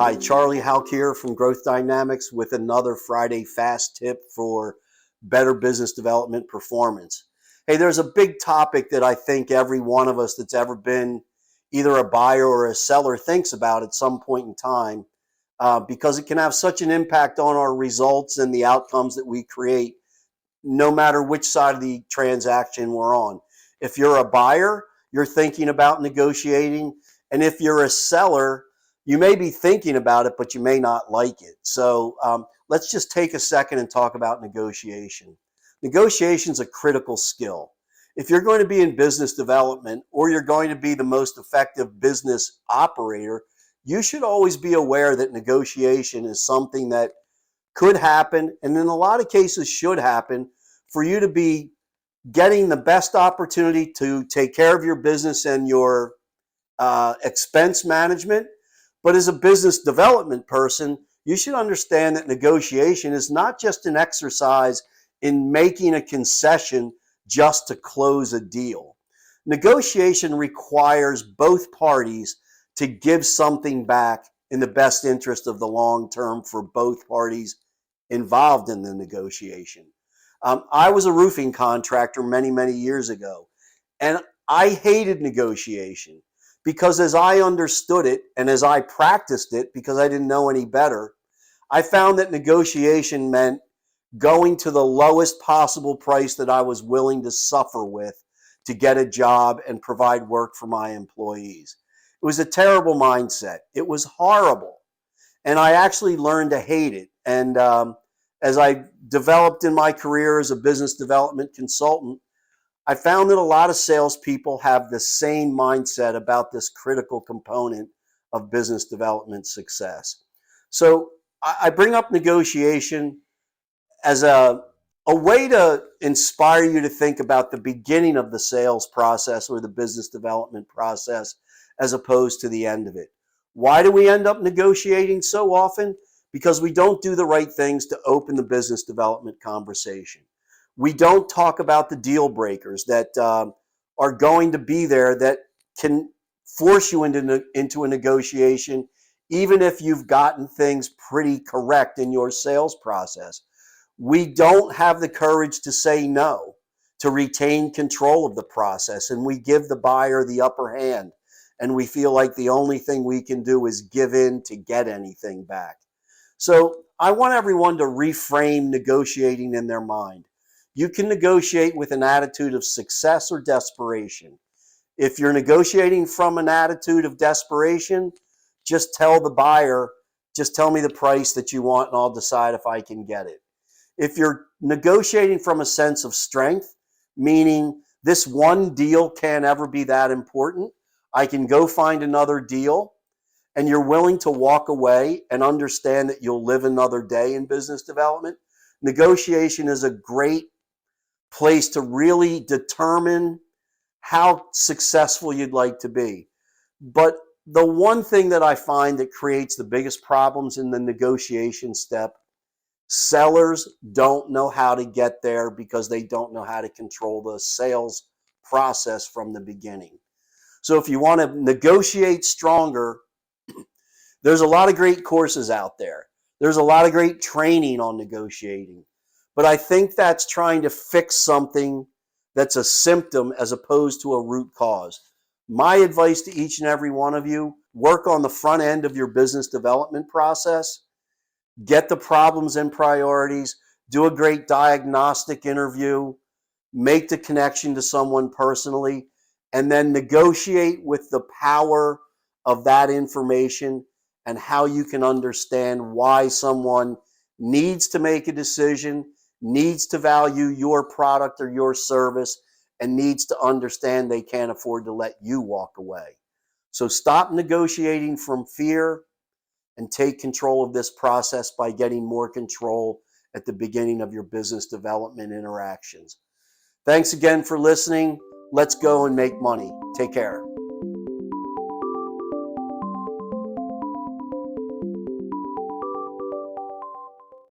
Hi, Charlie Hauck here from Growth Dynamics with another Friday fast tip for better business development performance. Hey, there's a big topic that I think every one of us that's ever been either a buyer or a seller thinks about at some point in time because it can have such an impact on our results and the outcomes that we create, no matter which side of the transaction we're on. If you're a buyer, you're thinking about negotiating. And if you're a seller, you may be thinking about it, but you may not like it. So let's just take a second and talk about negotiation. Negotiation is a critical skill. If you're going to be in business development or you're going to be the most effective business operator, you should always be aware that negotiation is something that could happen, and in a lot of cases should happen, for you to be getting the best opportunity to take care of your business and your expense management. But as a business development person, you should understand that negotiation is not just an exercise in making a concession just to close a deal. Negotiation requires both parties to give something back in the best interest of the long term for both parties involved in the negotiation. I was a roofing contractor many, many years ago, and I hated negotiation because as I understood it and as I practiced it, because I didn't know any better, I found that negotiation meant going to the lowest possible price that I was willing to suffer with to get a job and provide work for my employees. It was a terrible mindset. It was horrible. And I actually learned to hate it. And as I developed in my career as a business development consultant, I found that a lot of salespeople have the same mindset about this critical component of business development success. So I bring up negotiation as a way to inspire you to think about the beginning of the sales process or the business development process as opposed to the end of it. Why do we end up negotiating so often? Because we don't do the right things to open the business development conversation. We don't talk about the deal breakers that are going to be there that can force you into a negotiation, even if you've gotten things pretty correct in your sales process. We don't have the courage to say no, to retain control of the process, and we give the buyer the upper hand, and we feel like the only thing we can do is give in to get anything back. So I want everyone to reframe negotiating in their mind. You can negotiate with an attitude of success or desperation. If you're negotiating from an attitude of desperation, just tell the buyer, just tell me the price that you want and I'll decide if I can get it. If you're negotiating from a sense of strength, meaning this one deal can't ever be that important, I can go find another deal, and you're willing to walk away and understand that you'll live another day in business development, negotiation is a great place to really determine how successful you'd like to be. But the one thing that I find that creates the biggest problems in the negotiation step, sellers don't know how to get there because they don't know how to control the sales process from the beginning. So if you want to negotiate stronger, there's a lot of great courses out there. There's a lot of great training on negotiating. But I think that's trying to fix something that's a symptom as opposed to a root cause. My advice to each and every one of you, work on the front end of your business development process, get the problems and priorities, do a great diagnostic interview, make the connection to someone personally, and then negotiate with the power of that information and how you can understand why someone needs to make a decision, needs to value your product or your service, and needs to understand they can't afford to let you walk away. So stop negotiating from fear and take control of this process by getting more control at the beginning of your business development interactions. Thanks again for listening. Let's go and make money. Take care.